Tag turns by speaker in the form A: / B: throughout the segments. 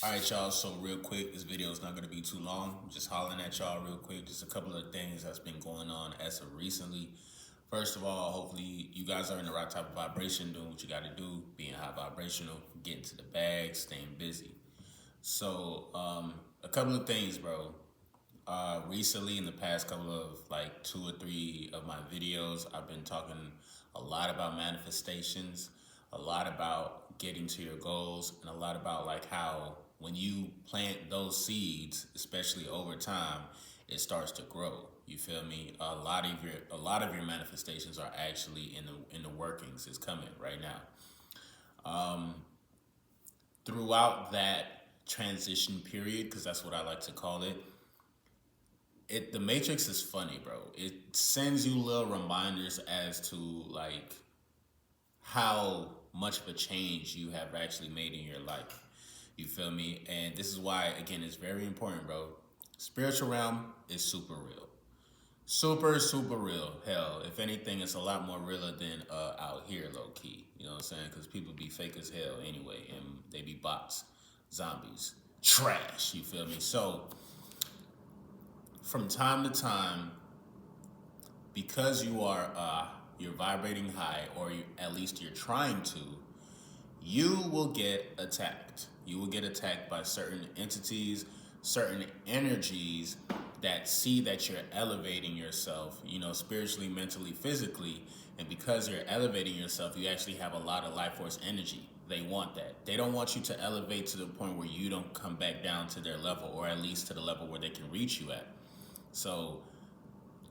A: Alright, y'all, so real quick, this video is not going to be too long. I'm just hollering at y'all real quick. Just a couple of things that's been going on as of recently. First of all, hopefully you guys are in the right type of vibration, doing what you got to do, being high vibrational, getting to the bag, staying busy. So, a couple of things, bro. Recently, in the past couple of like 2 or 3 of my videos, I've been talking a lot about manifestations, a lot about getting to your goals, and a lot about like how when you plant those seeds, especially over time, it starts to grow. You feel me? A lot of your manifestations are actually in the workings. It's coming right now. Throughout that transition period, because that's what I like to call it, the Matrix is funny, bro. It sends you little reminders as to like how much of a change you have actually made in your life. You feel me? And this is why, again, it's very important, bro. Spiritual realm is super real. Super, super real. Hell, if anything, it's a lot more realer than out here, low key. You know what I'm saying? Because people be fake as hell anyway, and they be bots, zombies, trash. You feel me? So, from time to time, because you're vibrating high, or at least you're trying to, you will get attacked. You will get attacked by certain entities, certain energies that see that you're elevating yourself, spiritually, mentally, physically. And because you're elevating yourself, you actually have a lot of life force energy. They want that. They don't want you to elevate to the point where you don't come back down to their level, or at least to the level where they can reach you at. So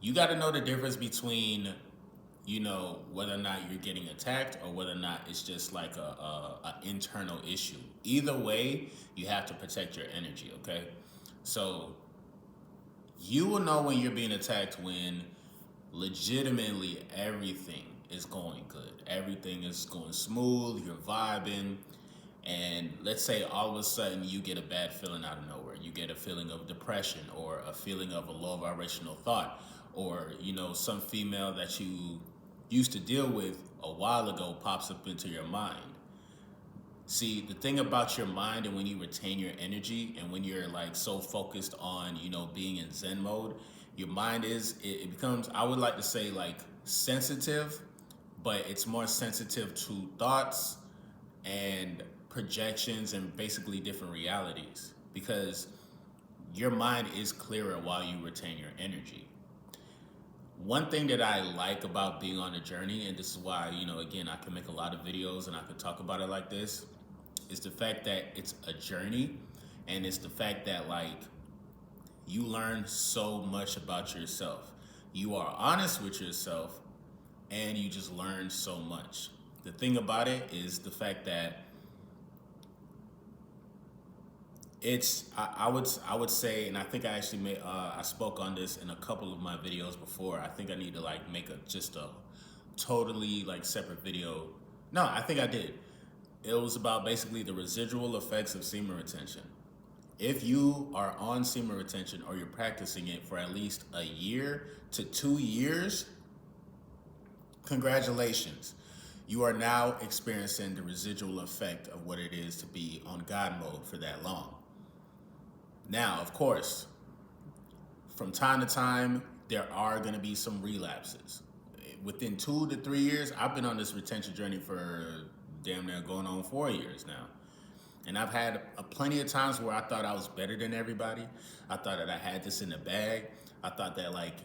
A: you got to know the difference between, whether or not you're getting attacked or whether or not it's just like a internal issue. Either way, you have to protect your energy, okay? So you will know when you're being attacked when legitimately everything is going good. Everything is going smooth, you're vibing, and let's say all of a sudden you get a bad feeling out of nowhere. You get a feeling of depression, or a feeling of a low vibrational thought, or some female that you used to deal with a while ago pops up into your mind. See, the thing about your mind, and when you retain your energy, and when you're like so focused on being in Zen mode, your mind it becomes, I would like to say, like sensitive, but it's more sensitive to thoughts and projections and basically different realities, because your mind is clearer while you retain your energy. One thing that I like about being on a journey, and this is why, again, I can make a lot of videos and I could talk about it like this, is the fact that it's a journey, and it's the fact that like you learn so much about yourself. You are honest with yourself, and you just learn so much. The thing about it is the fact that I would say, and I think I actually I spoke on this in a couple of my videos before. I think I need to like make just a totally like separate video. No, I think I did. It was about basically the residual effects of semen retention. If you are on semen retention, or you're practicing it for at least a year to 2 years, congratulations. You are now experiencing the residual effect of what it is to be on God mode for that long. Now, of course, from time to time, there are going to be some relapses. Within 2 to 3 years, I've been on this retention journey for damn near going on 4 years now. And I've had plenty of times where I thought I was better than everybody. I thought that I had this in the bag. I thought that like,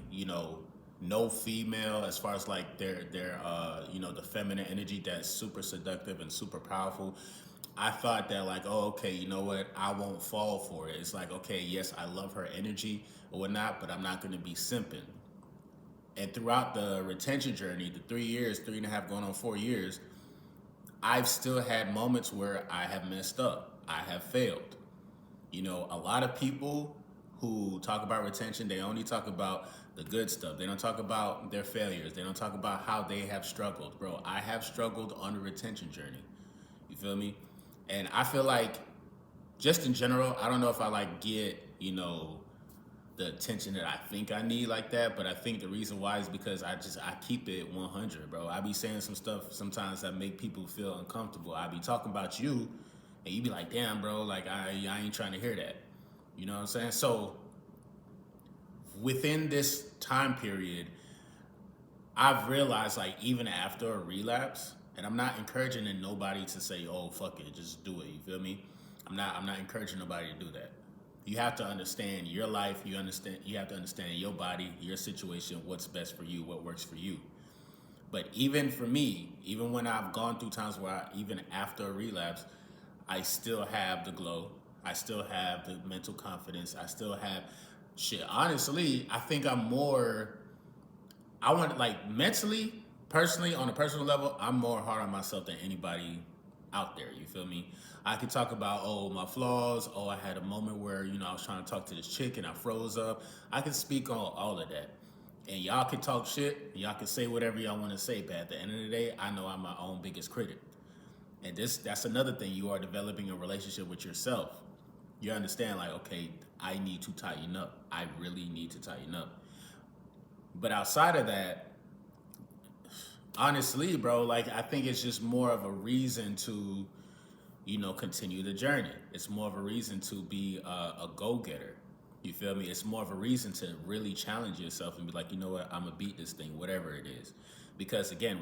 A: no female, as far as like their the feminine energy that's super seductive and super powerful, I thought that like, oh, okay, you know what, I won't fall for it. It's like, okay, yes, I love her energy or whatnot, but I'm not going to be simping. And throughout the retention journey, the 3 years, 3.5 going on 4 years, I've still had moments where I have messed up. I have failed. A lot of people who talk about retention, they only talk about the good stuff. They don't talk about their failures. They don't talk about how they have struggled. Bro, I have struggled on the retention journey. You feel me? And I feel like, just in general, I don't know if I like get, the attention that I think I need like that, but I think the reason why is because I keep it 100, bro. I be saying some stuff sometimes that make people feel uncomfortable. I be talking about you, And you be like, damn, bro, like I ain't trying to hear that. You know what I'm saying? So within this time period, I've realized like even after a relapse, and I'm not encouraging nobody to say, "Oh fuck it, just do it." You feel me? I'm not encouraging nobody to do that. You have to understand your life. You have to understand your body, your situation, what's best for you, what works for you. But even for me, even when I've gone through times where even after a relapse, I still have the glow. I still have the mental confidence. I still have shit. Honestly, I think I'm more I want like mentally, personally, on a personal level, I'm more hard on myself than anybody out there. You feel me? I could talk about my flaws. Oh, I had a moment where I was trying to talk to this chick and I froze up. I can speak on all of that, and y'all can talk shit. Y'all can say whatever y'all want to say. But at the end of the day, I know I'm my own biggest critic, and that's another thing. You are developing a relationship with yourself. You understand, like, okay, I need to tighten up. I really need to tighten up. But outside of that, honestly, bro, like I think it's just more of a reason to, continue the journey. It's more of a reason to be a go-getter. You feel me? It's more of a reason to really challenge yourself and be like, you know what, I'm gonna beat this thing, whatever it is. Because again,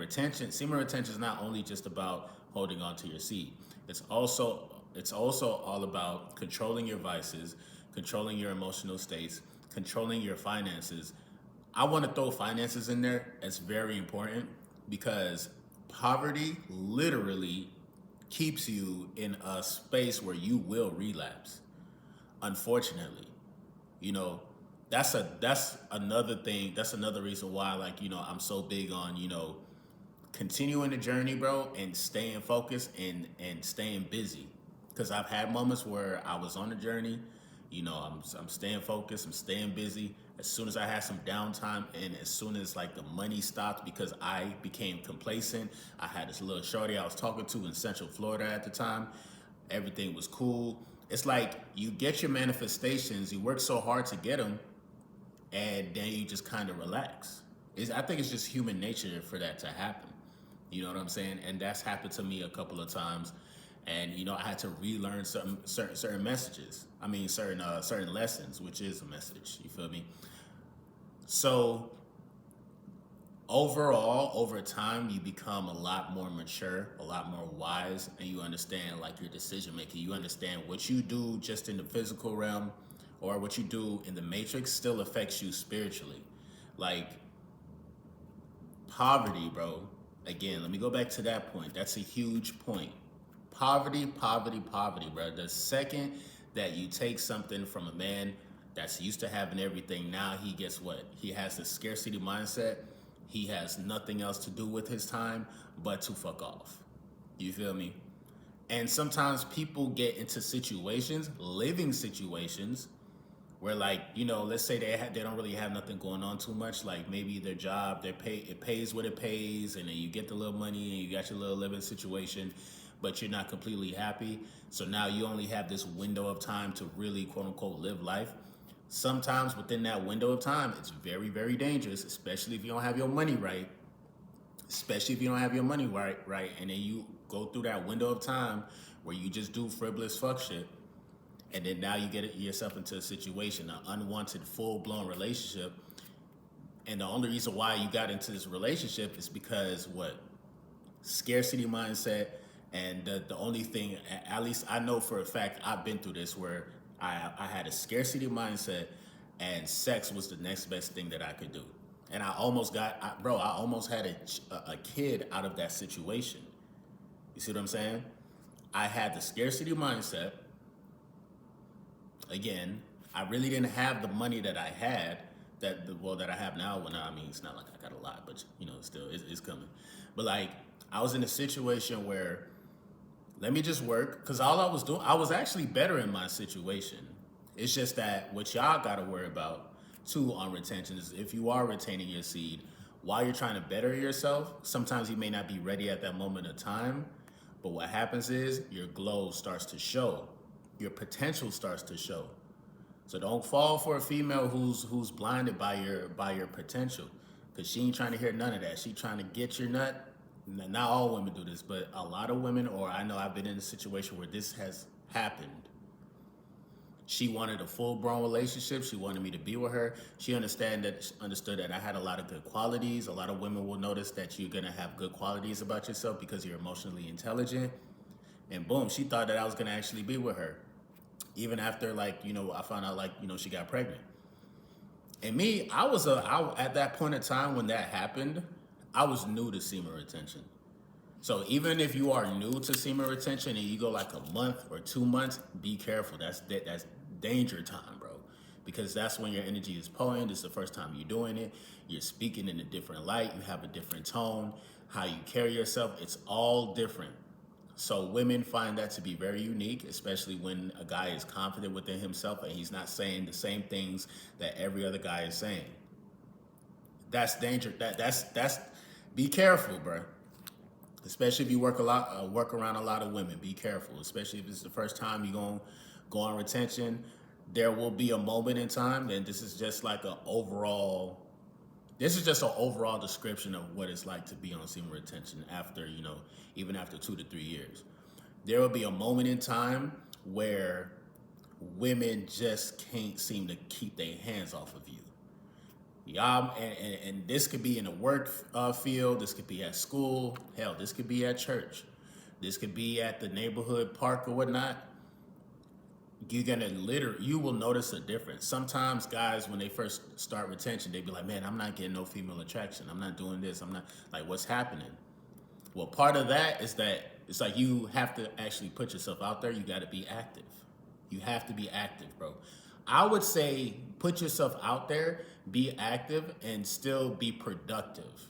A: semen retention is not only just about holding on to your seed. It's also all about controlling your vices, controlling your emotional states, controlling your finances. I want to throw finances in there. It's very important because poverty literally keeps you in a space where you will relapse. Unfortunately, you know, that's another thing. That's another reason why, like, I'm so big on continuing the journey, bro, and staying focused and staying busy. Because I've had moments where I was on the journey, I'm staying focused, I'm staying busy. As soon as I had some downtime, and as soon as like the money stopped because I became complacent, I had this little shorty I was talking to in Central Florida at the time. Everything was cool. It's like you get your manifestations, you work so hard to get them, and then you just kind of relax. I think it's just human nature for that to happen. You know what I'm saying? And that's happened to me a couple of times. And I had to relearn certain messages. I mean, certain lessons, which is a message. You feel me? So overall, over time, you become a lot more mature, a lot more wise, and you understand like your decision making. You understand what you do just in the physical realm, or what you do in the matrix still affects you spiritually. Like poverty, bro. Again, let me go back to that point. That's a huge point. Poverty, poverty, poverty, bro. The second that you take something from a man that's used to having everything, now he gets what? He has the scarcity mindset. He has nothing else to do with his time but to fuck off. You feel me? And sometimes people get into situations, living situations, where like let's say they don't really have nothing going on too much, like maybe their job it pays what it pays, and then you get the little money and you got your little living situation, but you're not completely happy. So now you only have this window of time to really quote unquote live life. Sometimes within that window of time, it's very, very dangerous, especially if you don't have your money right. Especially if you don't have your money right, and then you go through that window of time where you just do frivolous fuck shit, and then now you get yourself into a situation, an unwanted, full-blown relationship, and the only reason why you got into this relationship is because what? Scarcity mindset. And the only thing, at least I know for a fact, I've been through this where I had a scarcity mindset, and sex was the next best thing that I could do. And I almost had a kid out of that situation. You see what I'm saying? I had the scarcity mindset. Again, I really didn't have the money that I had, that I have now. Well, now, I mean, it's not like I got a lot, but still, it's coming. But like, I was in a situation where, let me just work, because all I was doing, I was actually better in my situation. It's just that what y'all got to worry about too on retention is if you are retaining your seed, while you're trying to better yourself, sometimes you may not be ready at that moment of time. But what happens is your glow starts to show, your potential starts to show. So don't fall for a female who's blinded by your potential, because she ain't trying to hear none of that. She trying to get your nut not all women do this, but a lot of women, or I know I've been in a situation where this has happened. She wanted a full blown relationship. She wanted me to be with her. She understood that I had a lot of good qualities. A lot of women will notice that you're gonna have good qualities about yourself because you're emotionally intelligent. And boom, she thought that I was gonna actually be with her. Even after I found out she got pregnant. And me, at that point in time when that happened, I was new to semen retention. So even if you are new to semen retention and you go like a month or 2 months, be careful. That's danger time, bro. Because that's when your energy is potent. It's the first time you're doing it. You're speaking in a different light. You have a different tone. How you carry yourself, it's all different. So women find that to be very unique, especially when a guy is confident within himself and he's not saying the same things that every other guy is saying. That's danger. That's be careful, bro. Especially if you work around a lot of women. Be careful, especially if it's the first time you're gonna go on retention. There will be a moment in time, and this is just like a overall. This is just an overall description of what it's like to be on semen retention after even after 2 to 3 years. There will be a moment in time where women just can't seem to keep their hands off of you. Yeah, and this could be in the work field. This could be at school. Hell, this could be at church. This could be at the neighborhood park or whatnot. You will notice a difference. Sometimes guys, when they first start retention, they be like, man, I'm not getting no female attraction. I'm not doing this. I'm not like, what's happening? Well, part of that is that it's like you have to actually put yourself out there. You got to be active. You have to be active, bro. I would say put yourself out there, be active, and still be productive.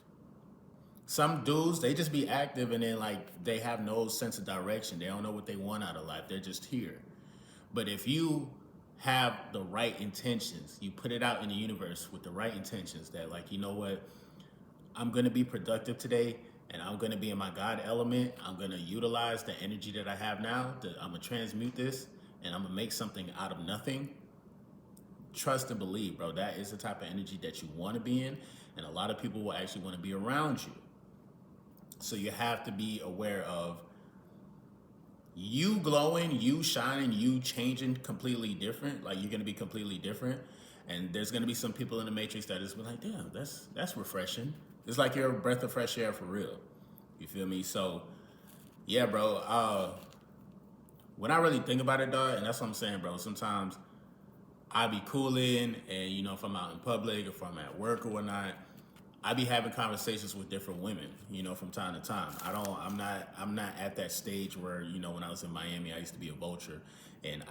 A: Some dudes, they just be active and then they have no sense of direction. They don't know what they want out of life. They're just here. But if you have the right intentions, you put it out in the universe with the right intentions that you know what, I'm going to be productive today and I'm going to be in my God element. I'm going to utilize the energy that I have now. I'm going to transmute this and I'm going to make something out of nothing. Trust and believe, bro. That is the type of energy that you want to be in. And a lot of people will actually want to be around you. So you have to be aware of you glowing, you shining, you changing completely different. Like you're going to be completely different. And there's going to be some people in the matrix that is like, damn, that's refreshing. It's like you're a breath of fresh air for real. You feel me? So yeah, bro. When I really think about it, dog, and that's what I'm saying, bro. Sometimes I be cooling, and if I'm out in public, if I'm at work or whatnot, I be having conversations with different women, from time to time. I'm not at that stage where, when I was in Miami, I used to be a vulture, and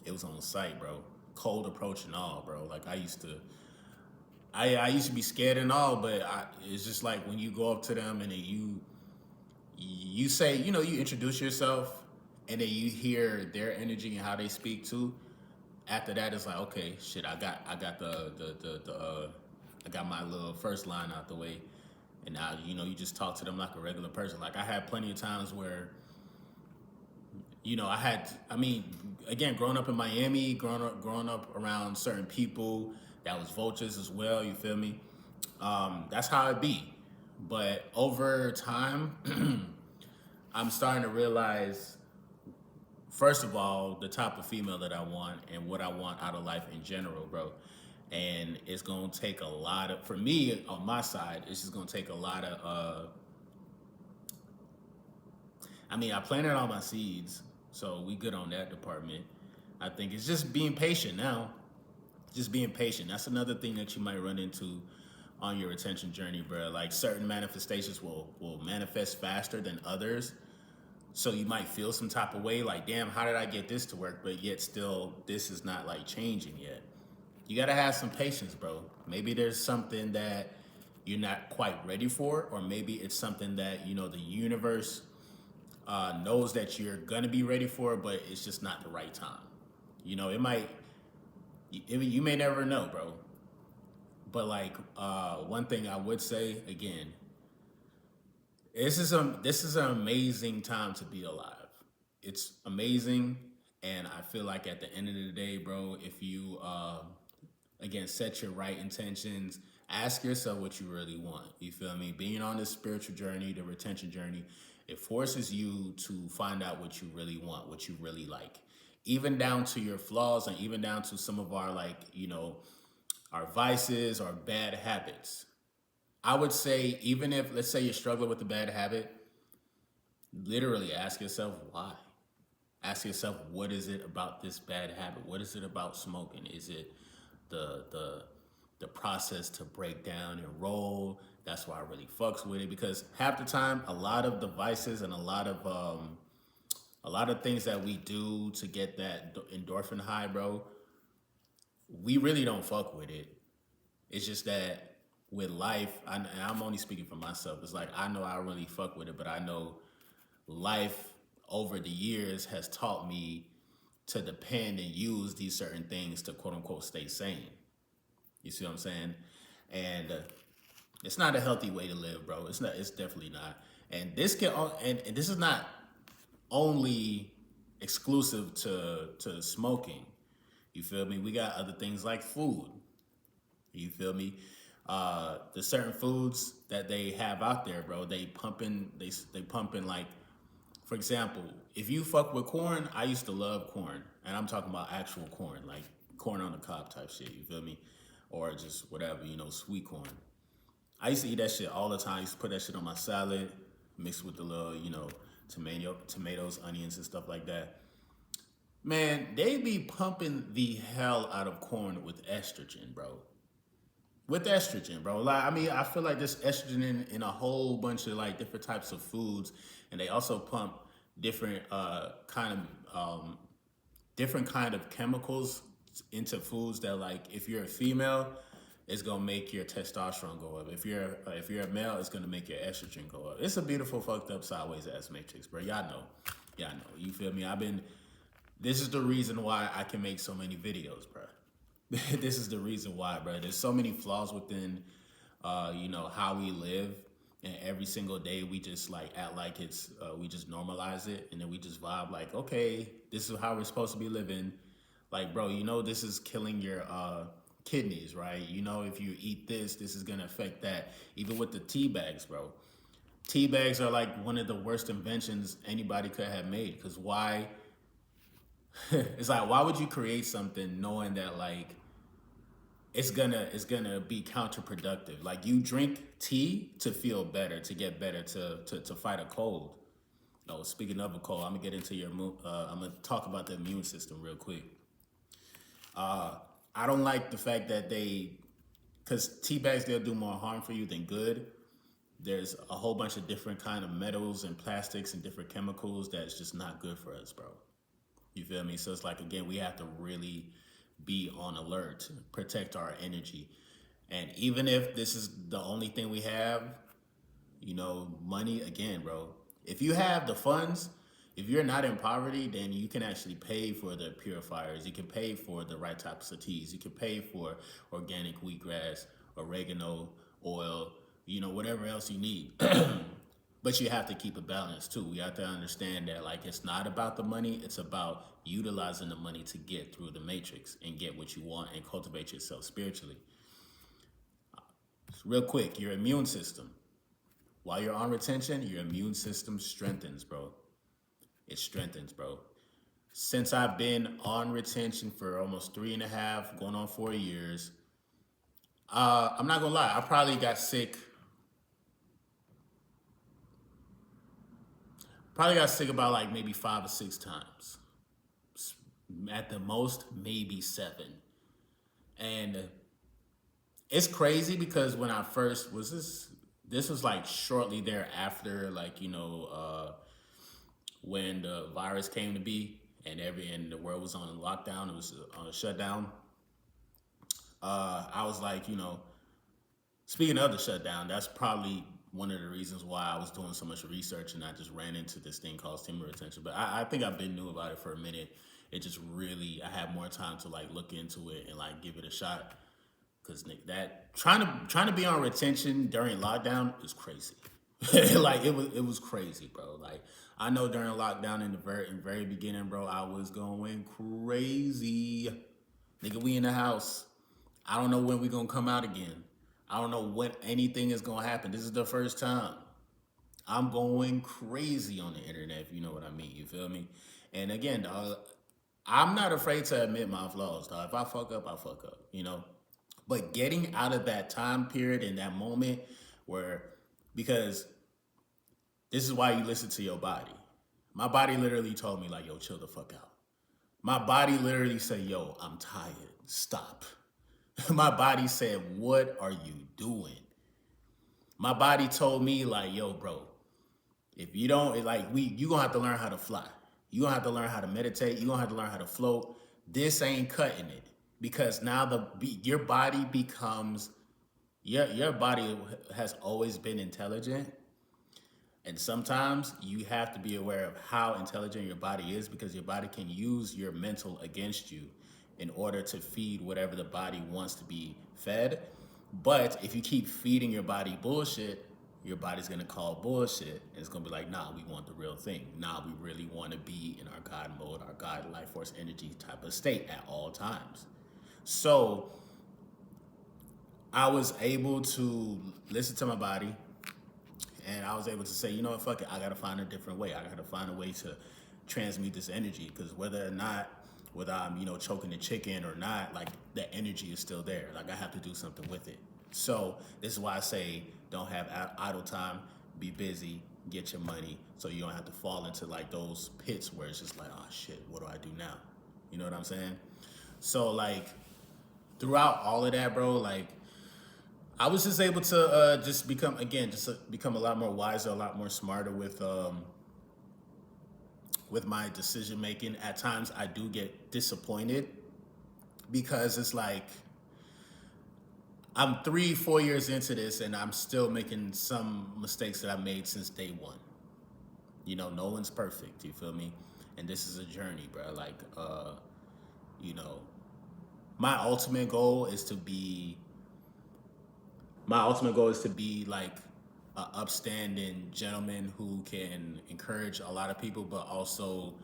A: it was on site, bro. Cold approach and all, bro. Like I used to be scared and all, but it's just like when you go up to them and then you say, you introduce yourself, and then you hear their energy and how they speak too. After that, it's like, okay, shit, I got my little first line out the way, and now you just talk to them like a regular person. Like I had plenty of times where, I mean, again, growing up in Miami, growing up around certain people that was vultures as well. You feel me? That's how it be. But over time, I'm starting to realize, first of all, the type of female that I want and what I want out of life in general, bro. And it's gonna take a lot of, for me on my side, it's just gonna take a lot of. I planted all my seeds, so we good on that department. I think it's just being patient now. Just being patient. That's another thing that you might run into on your retention journey, bro. Like certain manifestations will manifest faster than others. So you might feel some type of way, like, damn, how did I get this to work? But yet still, this is not changing yet. You gotta have some patience, bro. Maybe there's something that you're not quite ready for, or maybe it's something that the universe knows that you're gonna be ready for, but it's just not the right time. It might. You may never know, bro. But one thing I would say again, this is an amazing time to be alive. It's amazing, and I feel like at the end of the day, bro, if you again set your right intentions, Ask yourself what you really want. You feel me? Being on this spiritual journey, the retention journey, it forces you to find out what you really want, what you really like. Even down to your flaws and even down to some of our like, our vices or bad habits. I would say even if let's say you're struggling with a bad habit, literally ask yourself why. Ask yourself what is it about this bad habit? What is it about smoking? Is it the the process to break down and roll? That's why I really fucks with it because half the time a lot of devices and a lot of things that we do to get that endorphin high, bro, we really don't fuck with it. It's just that with life, and I'm only speaking for myself. It's like I know I really fuck with it, but I know life over the years has taught me to depend and use these certain things to quote unquote stay sane. You see what I'm saying? And it's not a healthy way to live, bro. It's not. It's definitely not. And this can and this is not only exclusive to smoking. You feel me? We got other things like food. You feel me? The certain foods that they have out there, bro. They pumping like, for example, if you fuck with corn, I used to love corn, and I'm talking about actual corn, like corn on the cob type shit. You feel me? Or just whatever, sweet corn. I used to eat that shit all the time. I used to put that shit on my salad, mixed with the little, tomatoes, onions, and stuff like that. Man, they be pumping the hell out of corn with estrogen, bro. With estrogen, bro. Like, I mean, I feel like there's estrogen in a whole bunch of like different types of foods, and they also pump different different kind of chemicals into foods that like if you're a female, it's gonna make your testosterone go up. If you're a male, it's gonna make your estrogen go up. It's a beautiful fucked up sideways ass matrix, bro. Y'all know. You feel me? This is the reason why I can make so many videos, bro. This is the reason why, bro. There's so many flaws within, how we live, and every single day we just like act like we just normalize it, and then we just vibe like, okay, this is how we're supposed to be living. Like, bro, this is killing your kidneys, right? If you eat this, this is gonna affect that. Even with the tea bags, bro. Tea bags are like one of the worst inventions anybody could have made. Because why? It's like, why would you create something knowing that like it's gonna be counterproductive? Like you drink tea to feel better, to get better, to fight a cold. No, speaking of a cold, I'm gonna get into I'm gonna talk about the immune system real quick. I don't like the fact that because tea bags, they'll do more harm for you than good. There's a whole bunch of different kind of metals and plastics and different chemicals that's just not good for us, bro. You feel me? So it's like, again, we have to really be on alert, protect our energy. And even if this is the only thing we have, money, again, bro, if you have the funds, if you're not in poverty, then you can actually pay for the purifiers. You can pay for the right types of teas. You can pay for organic wheatgrass, oregano, oil, whatever else you need. But you have to keep a balance too. We have to understand that like it's not about the money, it's about utilizing the money to get through the matrix and get what you want and cultivate yourself spiritually. Real quick, your immune system. While you're on retention, your immune system strengthens, bro. It strengthens, bro. Since I've been on retention for almost 3.5, going on 4 years, I'm not gonna lie, I probably got sick. Probably got sick about like maybe 5 or 6 times. At the most, maybe 7. And it's crazy because when I first was this was like shortly thereafter, like, when the virus came to be and the world was on lockdown, it was on a shutdown. I was like, speaking of the shutdown, that's probably one of the reasons why I was doing so much research and I just ran into this thing called semen retention. But I think I've been knew about it for a minute. It just really, I had more time to like look into it and like give it a shot. Cause that trying to be on retention during lockdown is crazy. Like it was crazy, bro. Like I know during lockdown in the very beginning, bro, I was going crazy. Nigga, we in the house. I don't know when we gonna come out again. I don't know when anything is gonna happen. This is the first time. I'm going crazy on the internet, if you know what I mean. You feel me? And again, dog, I'm not afraid to admit my flaws, dog. If I fuck up, I fuck up, you know? But getting out of that time period and that moment where, because this is why you listen to your body. My body literally told me, like, yo, chill the fuck out. My body literally said, yo, I'm tired. Stop. My body said, what are you doing? My body told me, like, yo, bro, if you don't, like, you gonna have to learn how to fly. You gonna have to learn how to meditate. You gonna have to learn how to float. This ain't cutting it because now your body becomes your body has always been intelligent, and sometimes you have to be aware of how intelligent your body is because your body can use your mental against you in order to feed whatever the body wants to be fed. But if you keep feeding your body bullshit, your body's gonna call bullshit. And it's gonna be like, nah, we want the real thing. Nah, we really wanna be in our God mode, our God life force energy type of state at all times. So I was able to listen to my body, and I was able to say, you know what, fuck it, I gotta find a different way. I gotta find a way to transmute this energy because whether I'm, choking the chicken or not, like the energy is still there. Like I have to do something with it. So this is why I say don't have idle time, be busy, get your money so you don't have to fall into like those pits where it's just like, oh shit, what do I do now? You know what I'm saying? So like throughout all of that, bro, like I was just able to just become again, become a lot more wiser, a lot more smarter with my decision making. At times, I do get disappointed because it's like I'm 3, 4 years into this, and I'm still making some mistakes that I made since day one. No one's perfect. You feel me? And this is a journey, bro. Like, you know, my ultimate goal is to be my ultimate goal is to be like an upstanding gentleman who can encourage a lot of people, but also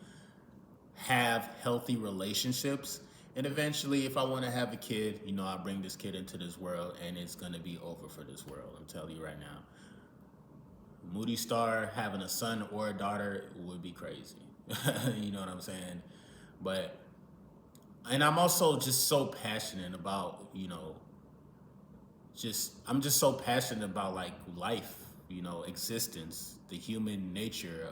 A: have healthy relationships. And eventually, if I want to have a kid, I bring this kid into this world, and it's gonna be over for this world. I'm telling you right now. Moody Starr having a son or a daughter would be crazy. You know what I'm saying? But and I'm also just so passionate about I'm just so passionate about like life, existence, the human nature.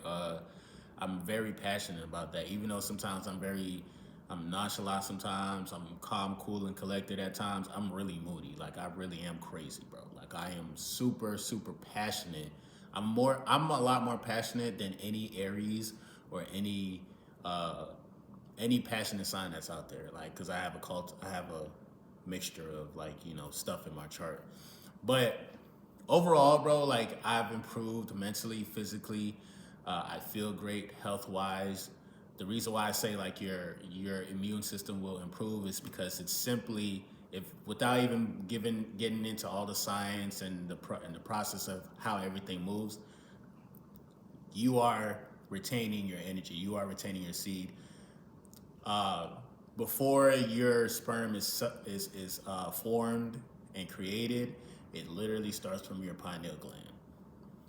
A: I'm very passionate about that. Even though sometimes I'm nonchalant. Sometimes I'm calm, cool, and collected. At times I'm really moody. Like I really am crazy, bro. Like I am super, super passionate. I'm a lot more passionate than any Aries or any passionate sign that's out there. Like, cause I have a mixture of like stuff in my chart, but overall, bro, like I've improved mentally, physically. I feel great health wise. The reason why I say like your immune system will improve is because it's simply if without even getting into all the science and the process of how everything moves, you are retaining your energy. You are retaining your seed. Uh, Before your sperm is formed and created, it literally starts from your pineal gland.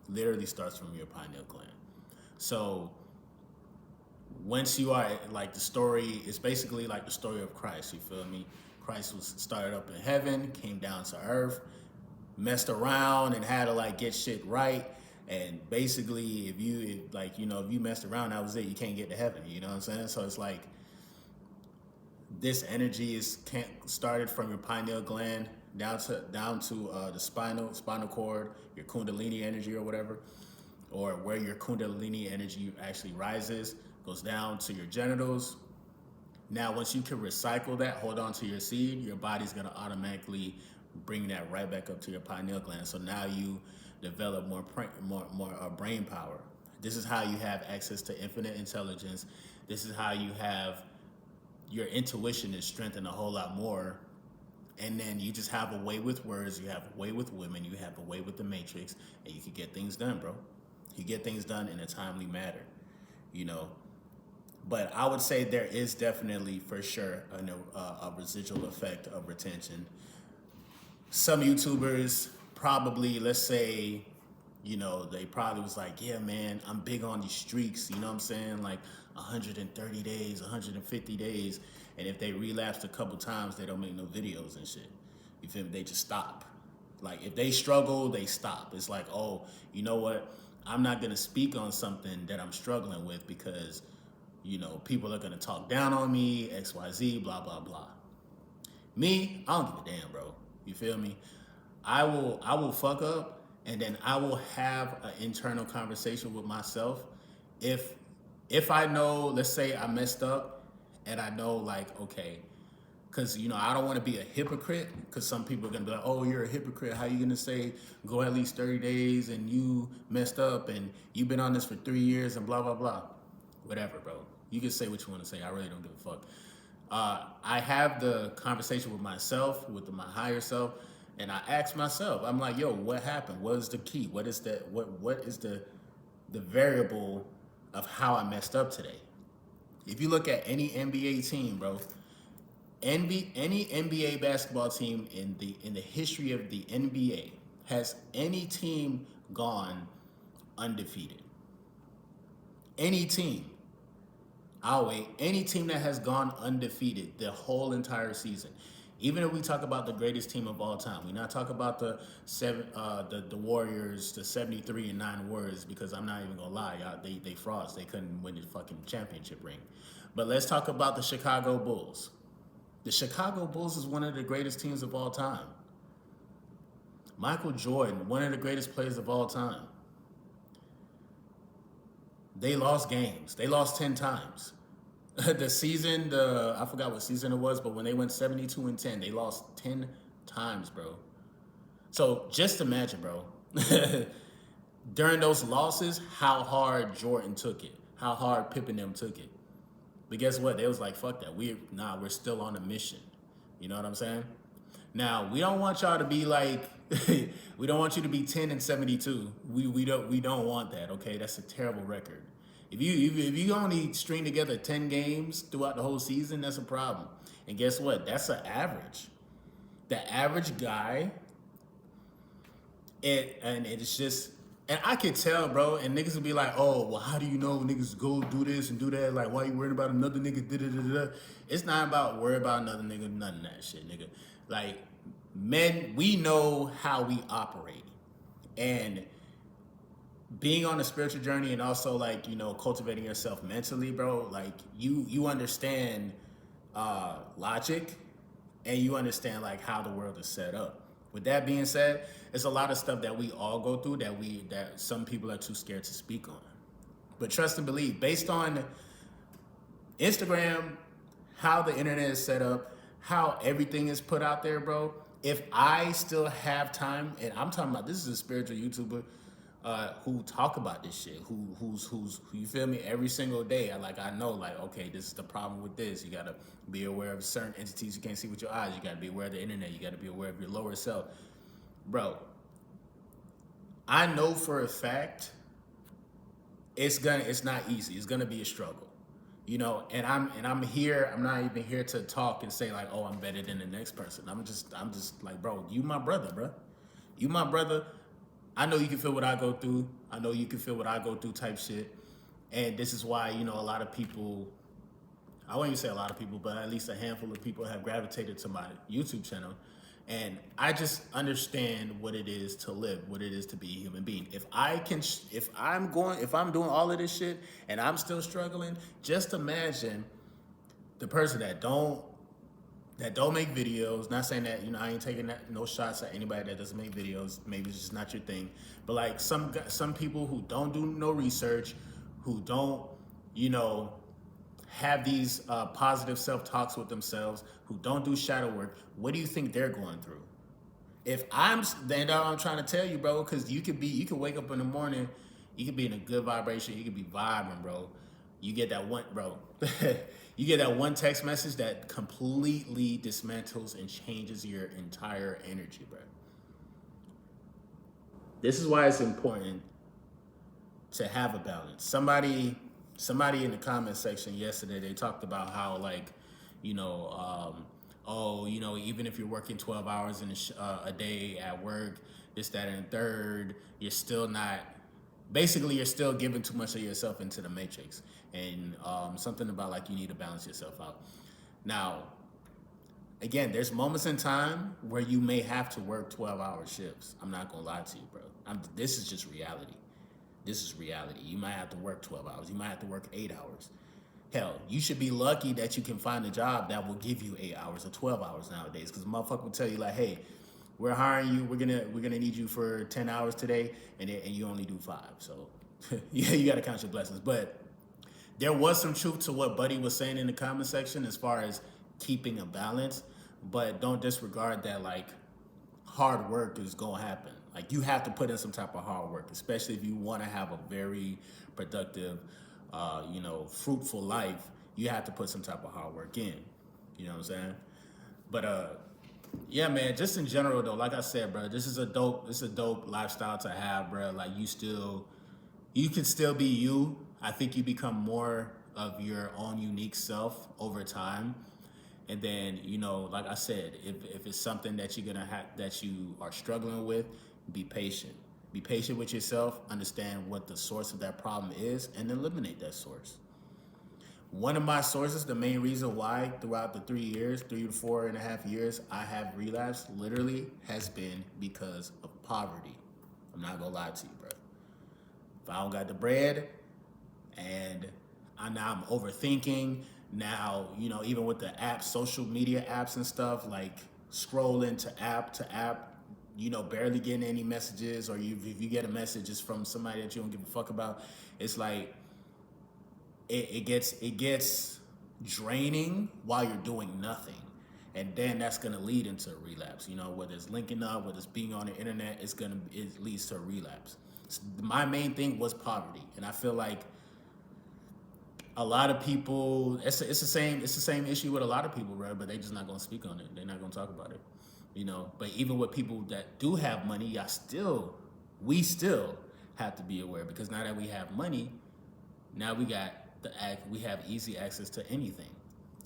A: Literally starts from your pineal gland. So once you are like the story is basically like the story of Christ. You feel me? Christ was started up in heaven, came down to earth, messed around, and had to like get shit right. And basically, if you messed around, that was it. You can't get to heaven. You know what I'm saying? So it's like this energy is started from your pineal gland down to the spinal cord, your kundalini energy or whatever, or where your kundalini energy actually rises, goes down to your genitals. Now, once you can recycle that, hold on to your seed, your body's gonna automatically bring that right back up to your pineal gland. So now you develop more brain power. This is how you have access to infinite intelligence. This is how you have your intuition is strengthened a whole lot more. And then you just have a way with words, you have a way with women, you have a way with the matrix, and you can get things done, bro. You get things done in a timely manner, you know. But I would say there is definitely, for sure, a residual effect of retention. some YouTubers probably, let's say, you know, they probably was like, yeah, man, I'm big on these streaks, you know what I'm saying? Like 130 days, 150 days. And if they relapsed a couple times, they don't make no videos and shit. You feel me? They just stop. Like if they struggle, they stop. It's like, oh, you know what? I'm not gonna speak on something that I'm struggling with because, you know, people are gonna talk down on me, XYZ, blah, blah, blah. Me, I don't give a damn, bro. You feel me? I will fuck up and then I will have an internal conversation with myself. If if I know, let's say I messed up and I know like, okay, because you know I don't want to be a hypocrite because some people are gonna be like, oh, you're a hypocrite. How you gonna say go at least 30 days and you messed up and you've been on this for 3 years and blah blah blah. Whatever, bro. You can say what you want to say. I really don't give a fuck. I have the conversation with myself, with my higher self, and I ask myself, I'm like, yo, what happened? What is the key? What is the what is the variable of how I messed up today? If you look at any NBA team, bro, any NBA basketball team in the history of the NBA, has any team gone undefeated? Any team. I'll wait. Any team that has gone undefeated the whole entire season, even if we talk about the greatest team of all time, we not talk about the Warriors, the 73-9 Warriors, because I'm not even gonna lie, y'all, they frauds. They couldn't win the fucking championship ring. But let's talk about the Chicago Bulls. The Chicago Bulls is one of the greatest teams of all time. Michael Jordan, one of the greatest players of all time. They lost games. They lost 10 times. The season, I forgot what season it was, but when they went 72-10, they lost 10 times, bro. So just imagine, bro, during those losses, how hard Jordan took it, how hard Pippen them took it. But guess what? They was like, fuck that. We're still on a mission. You know what I'm saying? Now, we don't want y'all to be like, we don't want you to be 10-72. We don't want that, okay? That's a terrible record. If you only string together 10 games throughout the whole season, that's a problem. And guess what? That's an average. The average guy, it's just, and I could tell, bro, and niggas would be like, oh, well, how do you know niggas go do this and do that? Like, why you worried about another nigga? Da-da-da-da-da. It's not about worry about another nigga, none of that shit, nigga. Like, men, we know how we operate. And being on a spiritual journey and also, like, you know, cultivating yourself mentally, bro, like, you understand logic and you understand, like, how the world is set up. With that being said, there's a lot of stuff that we all go through that some people are too scared to speak on. But trust and believe, based on Instagram, how the internet is set up, how everything is put out there, bro, if I still have time, and I'm talking about, this is a spiritual YouTuber who talk about this shit, who's you feel me, every single day. I know, like, okay, this is the problem with this. You gotta be aware of certain entities you can't see with your eyes. You gotta be aware of the internet. You gotta be aware of your lower self, bro. I know for a fact it's not easy. It's gonna be a struggle, you know. And I'm here. I'm not even here to talk and say like, oh, I'm better than the next person. I'm just like, bro, you my brother, bro. You my brother. I know you can feel what I go through. I know you can feel what I go through type shit. And this is why, you know, a lot of people, I won't even say a lot of people, but at least a handful of people have gravitated to my YouTube channel. And I just understand what it is to live, what it is to be a human being. If I'm doing all of this shit and I'm still struggling, just imagine the person that don't make videos. Not saying that, you know, I ain't taking no shots at anybody that doesn't make videos. Maybe it's just not your thing. But like some people who don't do no research, who don't, you know, have these positive self-talks with themselves, who don't do shadow work, what do you think they're going through? Then I'm trying to tell you, bro, because you could wake up in the morning, you could be in a good vibration, you could be vibing, bro. You get that one, bro. You get that one text message that completely dismantles and changes your entire energy, bro. This is why it's important to have a balance. Somebody in the comment section yesterday, they talked about how, like, you know, oh, even if you're working 12 hours in a day at work, this, that, and third, you're still not, basically, you're still giving too much of yourself into the matrix. And something about like you need to balance yourself out. Now, again, there's moments in time where you may have to work 12-hour shifts. I'm not going to lie to you, bro. This is just reality. This is reality. You might have to work 12 hours. You might have to work 8 hours. Hell, you should be lucky that you can find a job that will give you 8 hours or 12 hours nowadays. Because motherfucker will tell you like, hey, we're hiring you. We're gonna need you for 10 hours today, and you only do 5. So yeah, you gotta count your blessings. But there was some truth to what Buddy was saying in the comment section as far as keeping a balance. But don't disregard that like hard work is gonna happen. Like you have to put in some type of hard work, especially if you want to have a very productive, fruitful life. You have to put some type of hard work in. You know what I'm saying? But yeah, man. Just in general though, like I said, bro, this is a dope lifestyle to have, bro. Like you can still be you. I think you become more of your own unique self over time. And then, like I said, if it's something that you're gonna have that you are struggling with, be patient. Be patient with yourself, understand what the source of that problem is, and eliminate that source. One of my sources, the main reason why throughout the 3 to 4.5 years, I have relapsed literally has been because of poverty. I'm not gonna lie to you, bro. If I don't got the bread and now I'm overthinking, now, even with the apps, social media apps and stuff, like scrolling to app, barely getting any messages, or if you get a message, it's from somebody that you don't give a fuck about. It's like, it gets draining while you're doing nothing. And then that's gonna lead into a relapse. Whether it's linking up, whether it's being on the internet, it leads to a relapse. My main thing was poverty, and I feel like a lot of people, it's the same issue with a lot of people, bro. But they just not gonna speak on it. They're not gonna talk about it, But even with people that do have money, we still have to be aware, because now that we have money, now we have easy access to anything.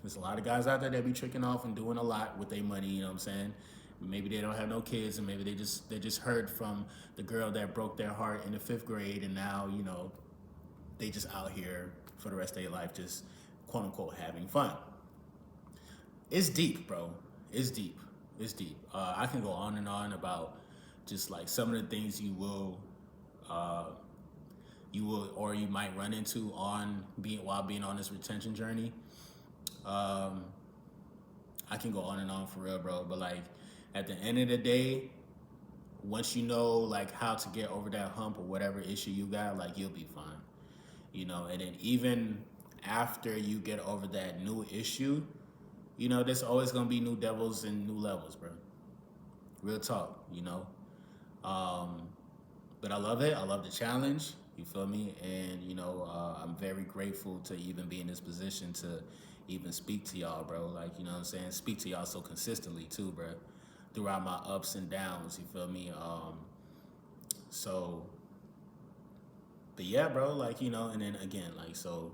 A: There's a lot of guys out there that be tricking off and doing a lot with their money. You know what I'm saying? Maybe they don't have no kids, and maybe they just heard from the girl that broke their heart in the 5th grade, and now they just out here for the rest of their life, just quote unquote having fun. It's deep, bro. It's deep. I can go on and on about just like some of the things you will or you might run into while being on this retention journey. I can go on and on for real, bro. But like at the end of the day, once you know like how to get over that hump or whatever issue you got, like you'll be fine. And then even after you get over that new issue, there's always gonna be new devils and new levels, bro. Real talk, But I love it. I love the challenge. You feel me? And I'm very grateful to even be in this position to even speak to y'all, bro. Like, you know what I'm saying? Speak to y'all so consistently too, bro. Throughout my ups and downs, you feel me? So. But yeah, bro, like, and then again, like, so,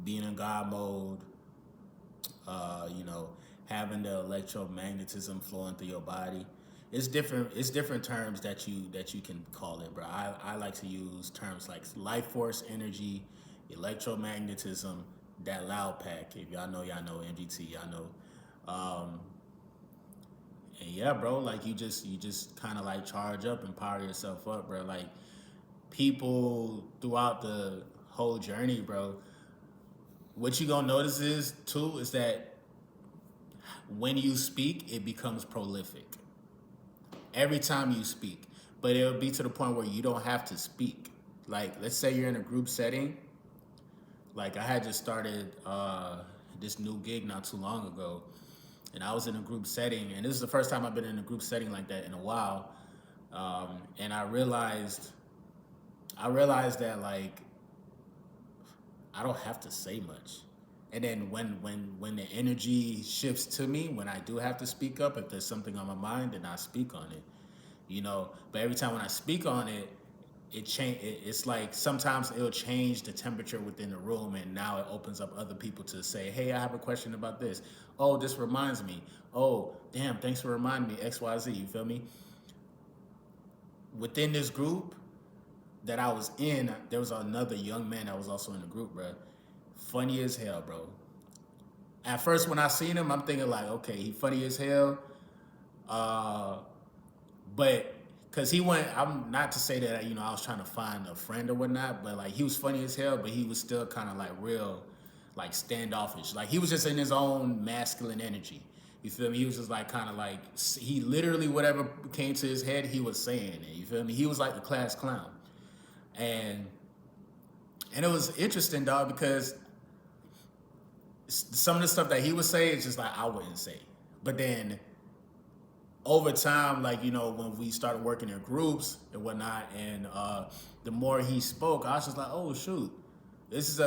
A: being in God mode, having the electromagnetism flowing through your body. It's different terms that you can call it, bro. I like to use terms like life force energy, electromagnetism, that loud pack. If y'all know MGT, y'all know. And yeah, bro, like you just kind of like charge up and power yourself up, bro. Like, people throughout the whole journey, bro, what you gonna notice is that when you speak, it becomes prolific. Every time you speak. But it'll be to the point where you don't have to speak. Like, let's say you're in a group setting. Like, I had just started this new gig not too long ago, and I was in a group setting, and this is the first time I've been in a group setting like that in a while. And I realized that like I don't have to say much. And then when the energy shifts to me, when I do have to speak up, if there's something on my mind, then I speak on it. But every time when I speak on it, it's like sometimes it'll change the temperature within the room, and now it opens up other people to say, hey, I have a question about this. Oh, this reminds me. Oh, damn, thanks for reminding me, XYZ. You feel me? Within this group that I was in, there was another young man that was also in the group, bro. Funny as hell, bro. At first, when I seen him, I'm thinking like, okay, he funny as hell. Uh, but because he went, I'm not to say that I was trying to find a friend or whatnot, but like he was funny as hell, but he was still kind of like real, like standoffish. Like he was just in his own masculine energy. You feel me? He was just like kind of like he literally whatever came to his head, he was saying it. You feel me? He was like the class clown, and it was interesting, dog, because some of the stuff that he would say is just like I wouldn't say. But then over time, like when we started working in groups and whatnot, and the more he spoke, I was just like, oh shoot, this is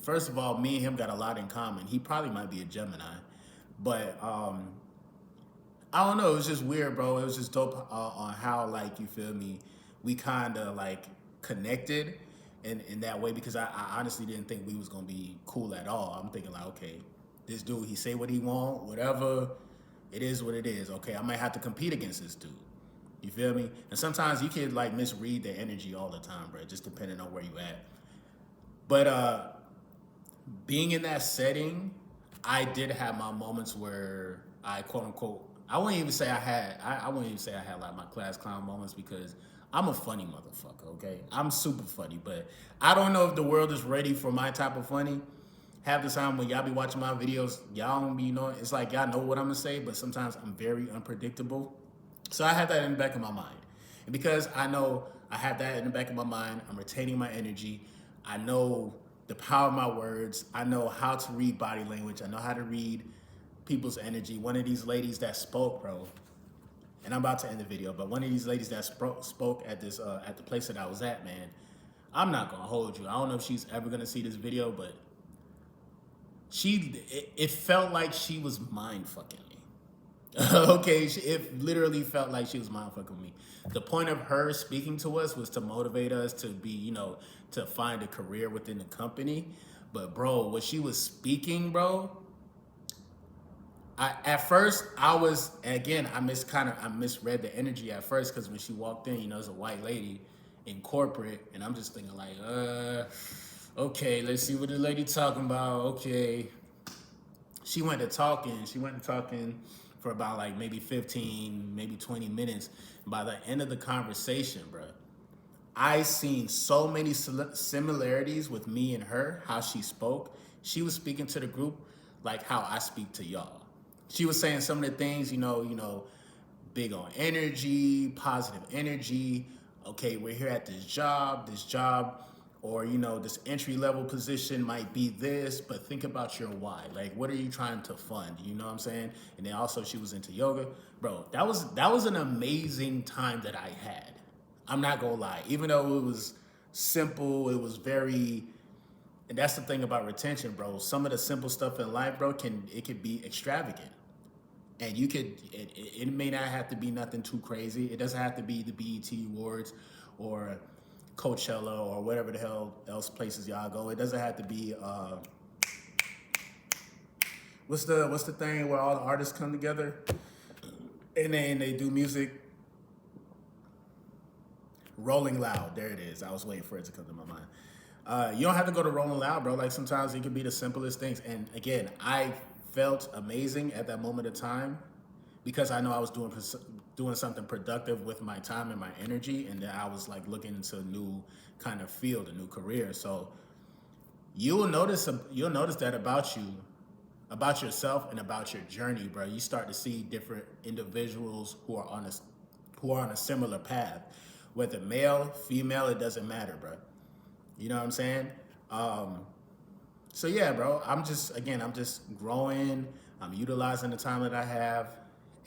A: first of all, me and him got a lot in common. He probably might be a Gemini, but I don't know. It was just weird, bro. It was just dope on how, like, you feel me, we kind of like connected in that way, because I honestly didn't think we was gonna be cool at all. I'm thinking like, okay, this dude, he say what he want, whatever. It is what it is. Okay, I might have to compete against this dude. You feel me? And sometimes you can like misread the energy all the time, bro. Just depending on where you at. But being in that setting, I did have my moments where I quote unquote. I wouldn't even say I had. I wouldn't even say I had like my class clown moments, because I'm a funny motherfucker. Okay, I'm super funny, but I don't know if the world is ready for my type of funny. Half the time when y'all be watching my videos, y'all don't be knowing. It's like y'all know what I'm gonna say, but sometimes I'm very unpredictable. So I have that in the back of my mind. And because I know I have that in the back of my mind, I'm retaining my energy. I know the power of my words. I know how to read body language. I know how to read people's energy. One of these ladies that spoke, bro, and I'm about to end the video, but one of these ladies that spoke at this at the place that I was at, man, I'm not gonna hold you. I don't know if she's ever gonna see this video, but it felt like she was mind fucking me. Okay, it literally felt like she was mind fucking me. The point of her speaking to us was to motivate us to be, to find a career within the company. But bro, what she was speaking, bro, at first I was, again, I misread the energy at first, because when she walked in, it was a white lady in corporate, and I'm just thinking like, okay, let's see what the lady talking about. Okay, she went to talking for about like maybe 15, maybe 20 minutes. By the end of the conversation, bro, I seen so many similarities with me and her, how she spoke. She was speaking to the group like how I speak to y'all. She was saying some of the things, big on energy, positive energy. Okay, we're here at this job, or this entry level position might be this, but think about your why. Like, what are you trying to fund? You know what I'm saying? And then also she was into yoga, bro. That was an amazing time that I had. I'm not gonna lie. Even though it was simple, it was very. And that's the thing about retention, bro. Some of the simple stuff in life, bro, can be extravagant. And it may not have to be nothing too crazy. It doesn't have to be the BET Awards or Coachella or whatever the hell else places y'all go. It doesn't have to be what's the thing where all the artists come together and they do music. Rolling Loud, there it is. I was waiting for it to come to my mind. You don't have to go to Rolling Loud, bro. Like sometimes it could be the simplest things. And again, I felt amazing at that moment of time, because I know I was doing something productive with my time and my energy, and that I was like looking into a new kind of field, a new career. So you'll notice that about you, about yourself, and about your journey, bro. You start to see different individuals who are on a similar path, whether male, female, it doesn't matter, bro. You know what I'm saying? So yeah, bro, I'm just growing. I'm utilizing the time that I have.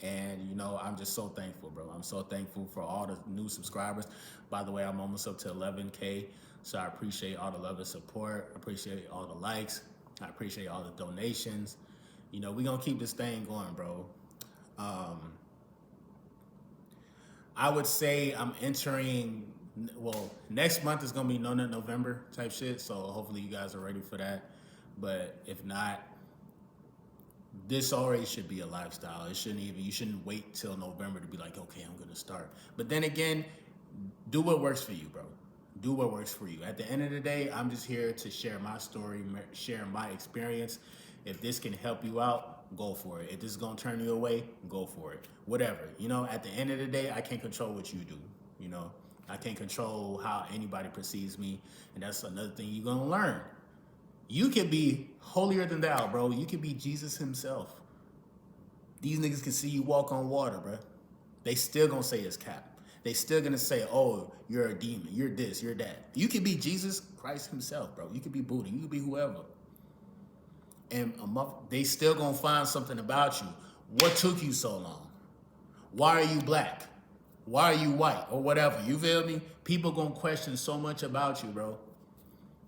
A: And, I'm just so thankful, bro. I'm so thankful for all the new subscribers. By the way, I'm almost up to 11K. So I appreciate all the love and support. I appreciate all the likes. I appreciate all the donations. We're going to keep this thing going, bro. I would say I'm entering Well, next month is gonna be No Nut November type shit. So hopefully you guys are ready for that. But if not, this already should be a lifestyle. It shouldn't even. You shouldn't wait till November to be like, okay, I'm gonna start. But then again, do what works for you, bro. Do what works for you. At the end of the day, I'm just here to share my story, share my experience. If this can help you out, go for it. If this is gonna turn you away, go for it. Whatever. At the end of the day, I can't control what you do. You know, I can't control how anybody perceives me, and that's another thing you're gonna learn. You can be holier than thou, bro. You can be Jesus himself. These niggas can see you walk on water, bro. They still gonna say it's cap. They still gonna say, oh, you're a demon. You're this, you're that. You can be Jesus Christ himself, bro. You can be Buddha. You can be whoever. And they still gonna find something about you. What took you so long? Why are you black? Why are you white? Or whatever. You feel me? People gonna question so much about you, bro.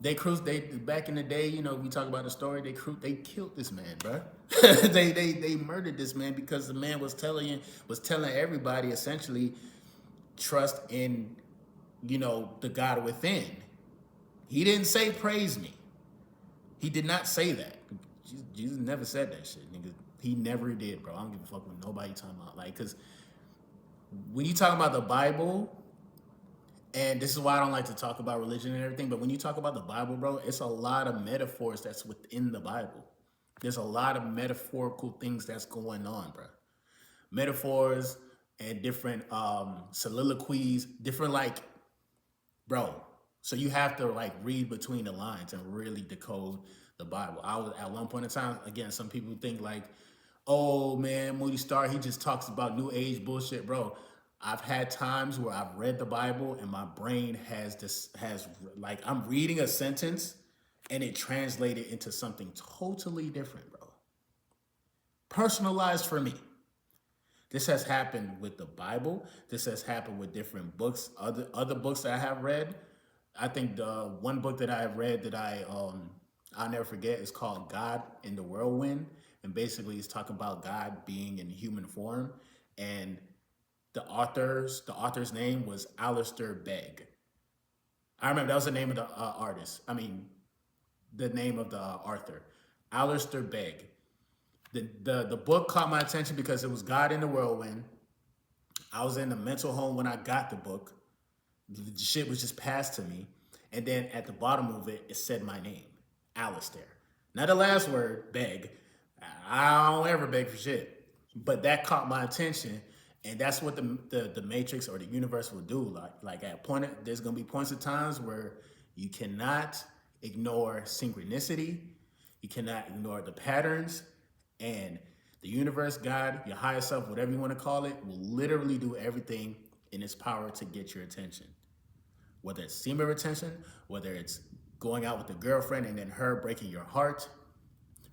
A: They back in the day, we talk about the story. They killed this man, bro. they murdered this man because the man was telling everybody essentially trust in the God within. He didn't say praise me. He did not say that. Jesus never said that shit, nigga. He never did, bro. I don't give a fuck what nobody talking about. Like, cause when you talk about the Bible, and this is why I don't like to talk about religion and everything, but when you talk about the Bible, bro, it's a lot of metaphors that's within the Bible. There's a lot of metaphorical things that's going on, bro. Metaphors and different soliloquies, different like, bro. So you have to like read between the lines and really decode the Bible. I was at one point in time, again, some people think like, oh man, Moody Starr, he just talks about new age bullshit, bro. I've had times where I've read the Bible and my brain has like I'm reading a sentence and it translated into something totally different, bro. Personalized for me. This has happened with the Bible. This has happened with different books, other books that I have read. I think the one book that I have read that I'll never forget is called God in the Whirlwind, and basically it's talking about God being in human form, and the author's name was Alistair Begg. I remember that was the name of the artist. I mean, the name of the author, Alistair Begg. The book caught my attention because it was God in the Whirlwind. I was in the mental home when I got the book. The shit was just passed to me. And then at the bottom of it, it said my name, Alistair. Not the last word, beg. I don't ever beg for shit. But that caught my attention. And that's what the Matrix or the universe will do. Like at there's gonna be points of times where you cannot ignore synchronicity. You cannot ignore the patterns. And the universe, God, your higher self, whatever you want to call it, will literally do everything in its power to get your attention. Whether it's semen retention, whether it's going out with a girlfriend and then her breaking your heart,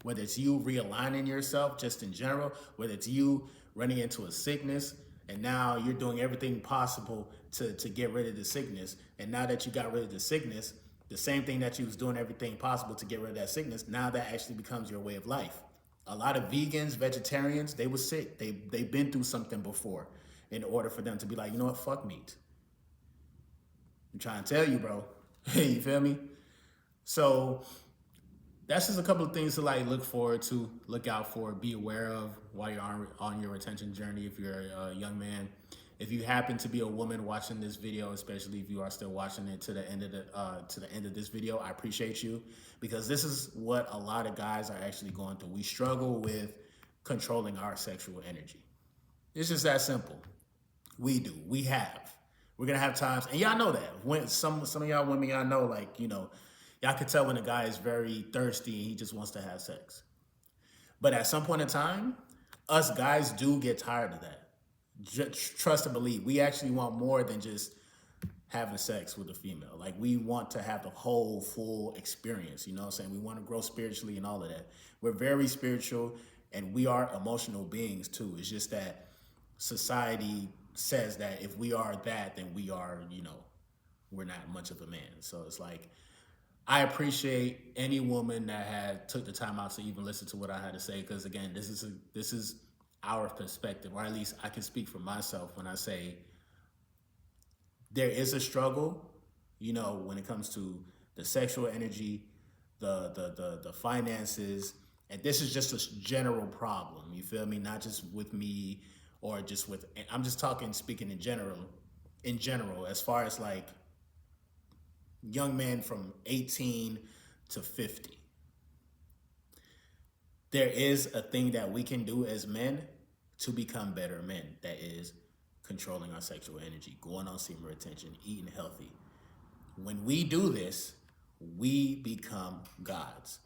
A: whether it's you realigning yourself just in general, whether it's you running into a sickness and now you're doing everything possible to get rid of the sickness. And now that you got rid of the sickness, the same thing that you was doing everything possible to get rid of that sickness, now that actually becomes your way of life. A lot of vegans, vegetarians, they were sick. They've been through something before in order for them to be like, you know what, fuck meat. I'm trying to tell you, bro. You feel me? So that's just a couple of things to like look forward to, look out for, be aware of while you're on your retention journey. If you're a young man, if you happen to be a woman watching this video, especially if you are still watching it to the end of this video, I appreciate you, because this is what a lot of guys are actually going through. We struggle with controlling our sexual energy. It's just that simple. We do. We have. We're gonna have times, and y'all know that. When some of y'all women, y'all know, like, y'all can tell when a guy is very thirsty and he just wants to have sex. But at some point in time, us guys do get tired of that. Trust and believe. We actually want more than just having sex with a female. Like, we want to have the whole full experience. You know what I'm saying? We want to grow spiritually and all of that. We're very spiritual and we are emotional beings too. It's just that society says that if we are that, then we are, we're not much of a man. So it's like, I appreciate any woman that had took the time out to even listen to what I had to say, because again, this is our perspective, or at least I can speak for myself when I say There is a struggle, you know, when it comes to the sexual energy, the finances, and this is just a general problem. You feel me? Not just with me or just with. I'm just talking, speaking in general. In general, as far as like young men from 18 to 50, there is a thing that we can do as men to become better men. That is controlling our sexual energy, going on semen retention, eating healthy. When we do this, we become gods.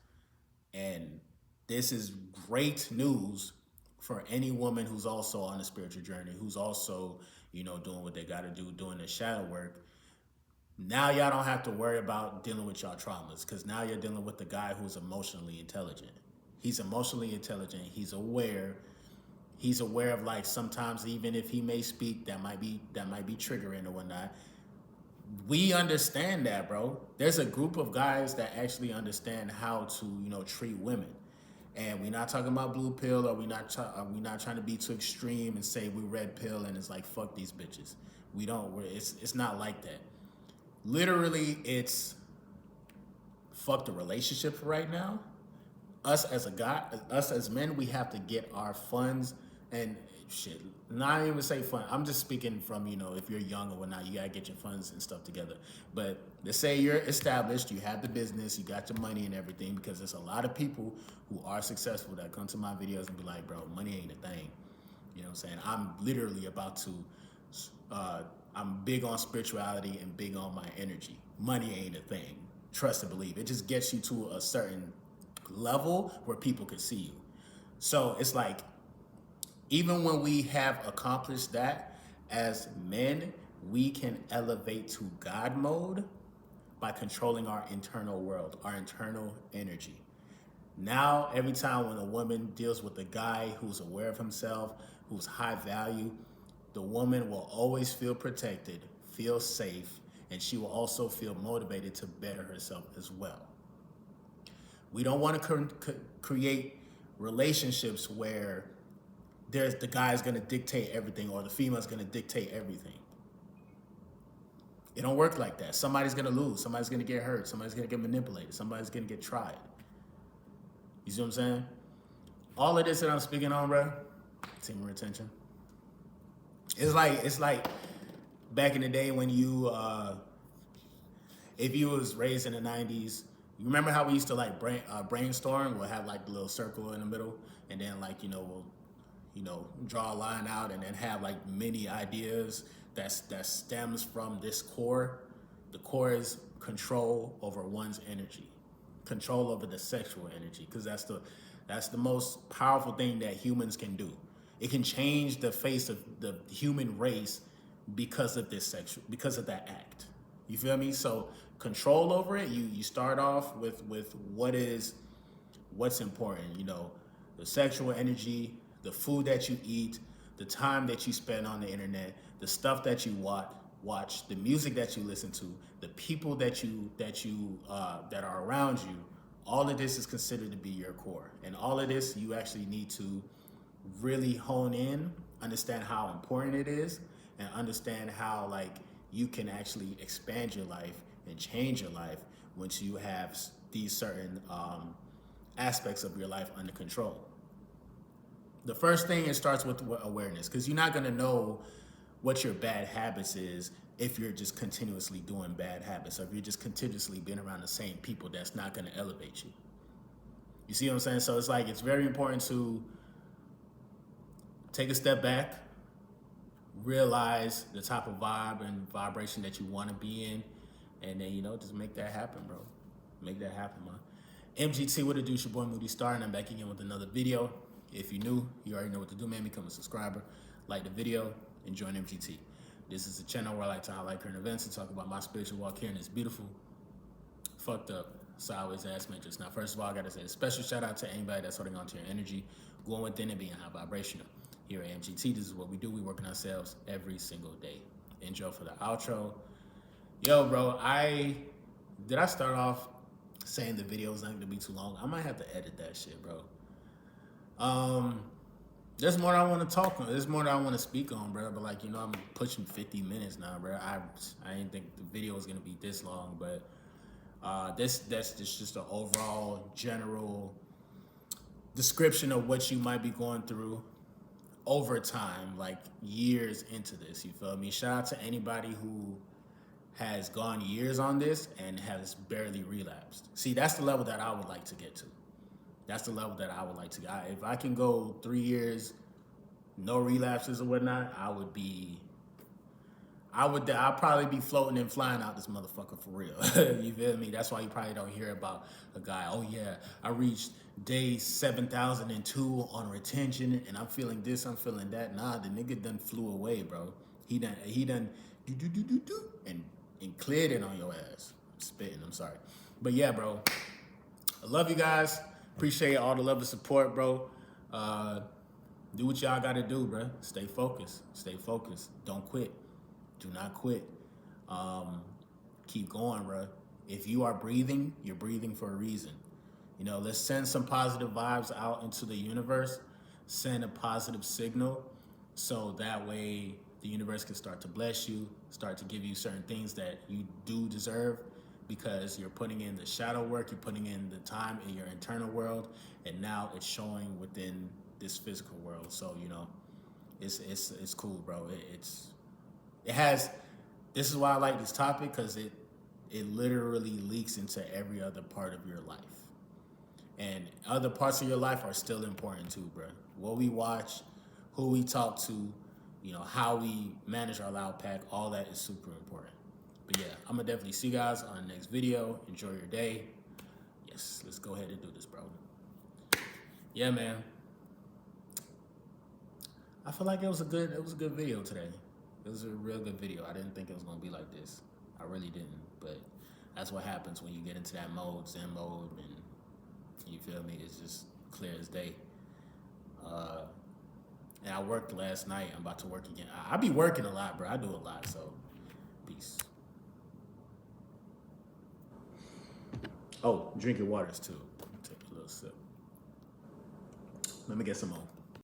A: And this is great news for any woman who's also on a spiritual journey, who's also, you know, doing what they got to do, doing the shadow work. Now y'all don't have to worry about dealing with y'all traumas, because now you're dealing with the guy who's emotionally intelligent. He's emotionally intelligent. He's aware. He's aware of, like, sometimes even if he may speak, that might be triggering or whatnot. We understand that, bro. There's a group of guys that actually understand how to, you know, treat women. And we're not talking about blue pill, or we not trying to be too extreme and say we red pill and it's like fuck these bitches. We don't. It's not like that. Literally, it's fuck the relationship right now. Us as a guy, us as men, we have to get our funds and shit. Not even say fun. I'm just speaking from, you know, if you're young or whatnot, you gotta get your funds and stuff together. But let's say you're established, you have the business, you got your money and everything, because there's a lot of people who are successful that come to my videos and be like, bro, money ain't a thing. You know what I'm saying? I'm literally about to, I'm big on spirituality and big on my energy. Money ain't a thing. Trust and believe. It just gets you to a certain level where people can see you. So it's like, even when we have accomplished that as men, we can elevate to God mode by controlling our internal world, our internal energy. Now, every time when a woman deals with a guy who's aware of himself, who's high value, the woman will always feel protected, feel safe, and she will also feel motivated to better herself as well. We don't want to create relationships where there's the guy's going to dictate everything or the female's going to dictate everything. It don't work like that. Somebody's going to lose. Somebody's going to get hurt. Somebody's going to get manipulated. Somebody's going to get tried. You see what I'm saying? All of this that I'm speaking on, bro, semen retention. It's like back in the day when you, if you was raised in the 90s, you remember how we used to like brainstorm? We'll have like the little circle in the middle, and then like, you know, we'll, you know, draw a line out and then have like many ideas that stems from this core. The core is control over one's energy, control over the sexual energy, because that's the most powerful thing that humans can do. It can change the face of the human race because of because of that act. You feel me? So control over it. You start off with what's important. You know, the sexual energy, the food that you eat, the time that you spend on the internet, the stuff that you watch, the music that you listen to, the people that are around you. All of this is considered to be your core, and all of this you actually need to really hone in, understand how important it is, and understand how like you can actually expand your life and change your life once you have these certain aspects of your life under control. The first thing, it starts with awareness, because you're not going to know what your bad habits is if you're just continuously doing bad habits, or if you're just continuously being around the same people. That's not going to elevate you. You see what I'm saying? So it's like, it's very important to take a step back, realize the type of vibe and vibration that you want to be in, and then, you know, just make that happen, bro. Make that happen, man. MGT, what it do? It's your boy Moody Starr, and I'm back again with another video. If you're new, you already know what to do, man. Become a subscriber, like the video, and join MGT. This is a channel where I like to highlight current events and talk about my spiritual walk here in this beautiful, fucked up, sideways ass matrix. Now, first of all, I gotta say a special shout out to anybody that's holding on to your energy, going within and being high vibrational. Here at MGT, this is what we do. We work on ourselves every single day. Intro for the outro. Yo, bro, did I start off saying the video is not gonna be too long? I might have to edit that shit, bro. There's more I want to talk on. There's more that I want to speak on, bro. But like, I'm pushing 50 minutes now, bro. I didn't think the video was gonna be this long, but that's just an overall general description of what you might be going through over time, like years into this. You feel me? Shout out to anybody who has gone years on this and has barely relapsed. See, that's the level that I would like to get to. That's the level that I would like to get. If I can go 3 years, no relapses or whatnot, I'll probably be floating and flying out this motherfucker for real. You feel me? That's why you probably don't hear about a guy, oh yeah, I reached day 7,002 on retention and I'm feeling this, I'm feeling that. Nah, the nigga done flew away, bro. He done do and cleared it on your ass. I'm spitting, I'm sorry. But yeah, bro. I love you guys. Appreciate all the love and support, bro. Do what y'all gotta do, bro. Stay focused. Stay focused. Don't quit. Do not quit. Keep going, bro. If you are breathing, you're breathing for a reason. Let's send some positive vibes out into the universe. Send a positive signal so that way the universe can start to bless you, start to give you certain things that you do deserve because you're putting in the shadow work, you're putting in the time in your internal world, and now it's showing within this physical world. So, it's cool, bro. It has, this is why I like this topic, because it literally leaks into every other part of your life. And other parts of your life are still important too, bro. What we watch, who we talk to, how we manage our loud pack, all that is super important. But yeah, I'm gonna definitely see you guys on the next video. Enjoy your day. Yes, let's go ahead and do this, bro. Yeah, man. I feel like it was a good video today. It was a real good video. I didn't think it was gonna be like this. I really didn't. But that's what happens when you get into that mode, Zen mode, and you feel me? It's just clear as day. And I worked last night. I'm about to work again. I be working a lot, bro. I do a lot, so peace. Oh, drink your waters too. Take a little sip. Let me get some more.